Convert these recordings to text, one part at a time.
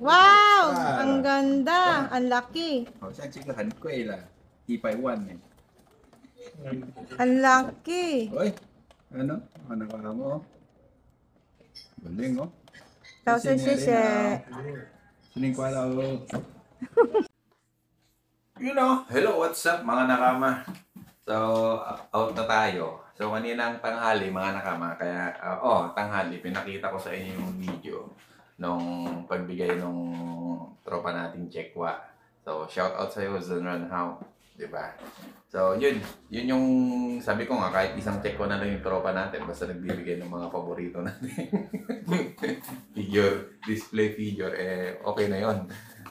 Wow! Ang ganda! Ang laki! 好像这个很贵了，100万呢。Ang laki! Uy, ano? Ano ka mo? Galing, oh. 老师，谢谢。 Siningkwala ko. You know, hello, what's up mga nakama? So, out na tayo. So, kaninang tanghali mga nakama, kaya, tanghali, pinakita ko sa inyo yung video nung pagbigay nung tropa nating Chekwa. So, shout out sa'yo, Zunran How. Diba? So, yun yung sabi ko nga, kahit isang Chekwa na lang yung tropa natin, basta nagbibigay ng mga paborito natin. Figure, display figure, okay na yon.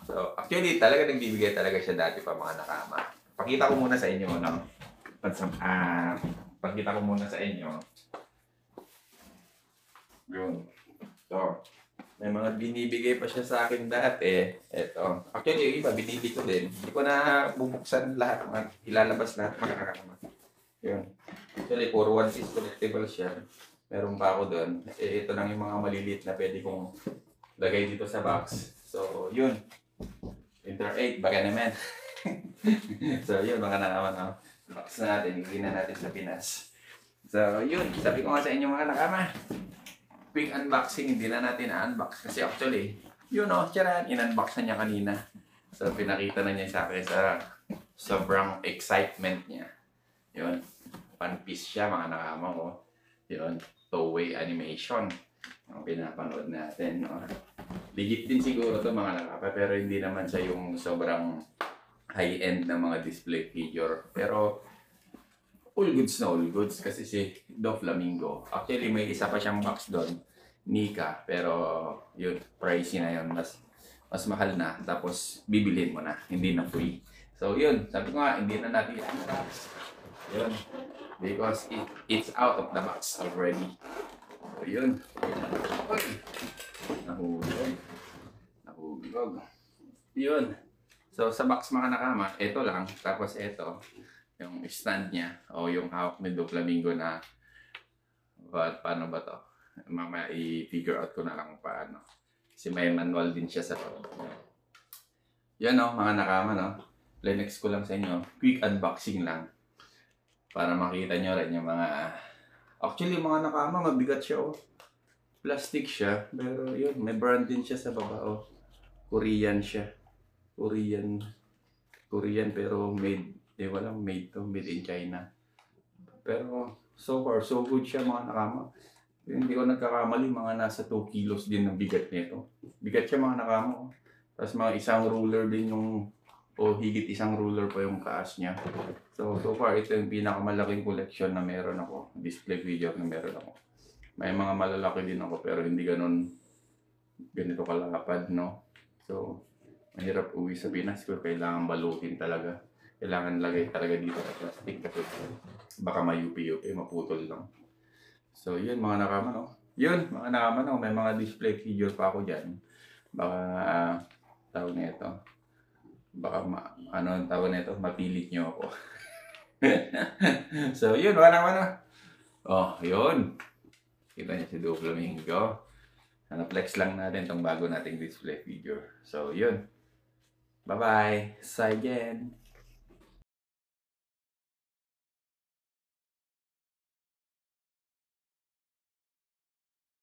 So, actually, talaga nagbibigay talaga siya dati pa mga nakama. Pakita ko muna sa inyo, ano? Pakita ko muna sa inyo. Yun. So, may mga binibigay pa siya sa akin dati. Eto. Actually, yung iba, binili ko din. Hindi ko na bubuksan lahat. Ilalabas lahat mga nakama. Yun. Actually, puro 1-piece collectible siya. Meron pa ako doon. Ito lang yung mga maliliit na pwede kong lagay dito sa box. So, yun. Winter 8, baka naman. So, yun mga nakama. No? Box na natin. Igin na natin sa Pinas. So, yun. Sabi ko nga sa inyo mga nakama. Quick unboxing. Hindi na natin na-unbox. Kasi actually, yun o. Tiyara, in-unbox na niya kanina. So, pinakita na niya sa akin sa sobrang excitement niya. Yun. One piece siya mga nakama ko. Yun. Toei animation. Ang pinapanood natin. No? Legit din siguro to mga nakapa. Pero hindi naman siya yung sobrang high-end na mga display figure. Pero all goods na all goods. Kasi si Doflamingo. Actually may isa pa siyang box doon. Nika. Pero yun. Pricey na yun. Mas mahal na. Tapos bibilhin mo na. Hindi na free. So yun. Sabi ko nga hindi na natin i-unbox. Yun. Because it's out of the box already. So, yun. Uy! Nahulog. Nahulog. Yun. So, sa box mga nakama, ito lang. Tapos ito, yung stand niya. O yung hawak ni Doflamingo na paano ba to? Mamaya i-figure out ko na lang paano. Kasi may manual din siya sa loob. Yan o, mga nakama, no? Linex ko lang sa inyo. Quick unboxing lang. Para makita nyo rin yung mga... Actually, mga nakama, mabigat siya, oh. Plastic siya. Pero yun, may brand din siya sa baba, oh. Korean siya. Korean pero made, walang made to. Made in China. Pero so far, so good siya, mga nakama. Hindi ko nagkakamali, mga nasa 2 kilos din ng bigat nito. Bigat siya, mga nakama, oh. Tapos mga isang ruler din yung... o higit isang ruler pa yung taas niya. So far, ito yung pinakamalaking collection na meron ako. Display figure na meron ako. May mga malalaki din ako pero hindi ganito kalapad, no? So, mahirap uwi sa Pinas pero kailangan balutin talaga. Kailangan lagay talaga dito sa plastic kasi baka mayupi-yupi, maputol lang. So, yun mga nakama, no? Yun, mga nakama, no? May mga display figure pa ako dyan. Baka, tawag na ito. Baka ano ang tawag nito, mapilit nyo ako. So, yun, wala naman. Oh, yun. Kita niyo si Doflamingo. Na-flex lang natin tong bago nating display figure. So, yun. Bye-bye. See you again.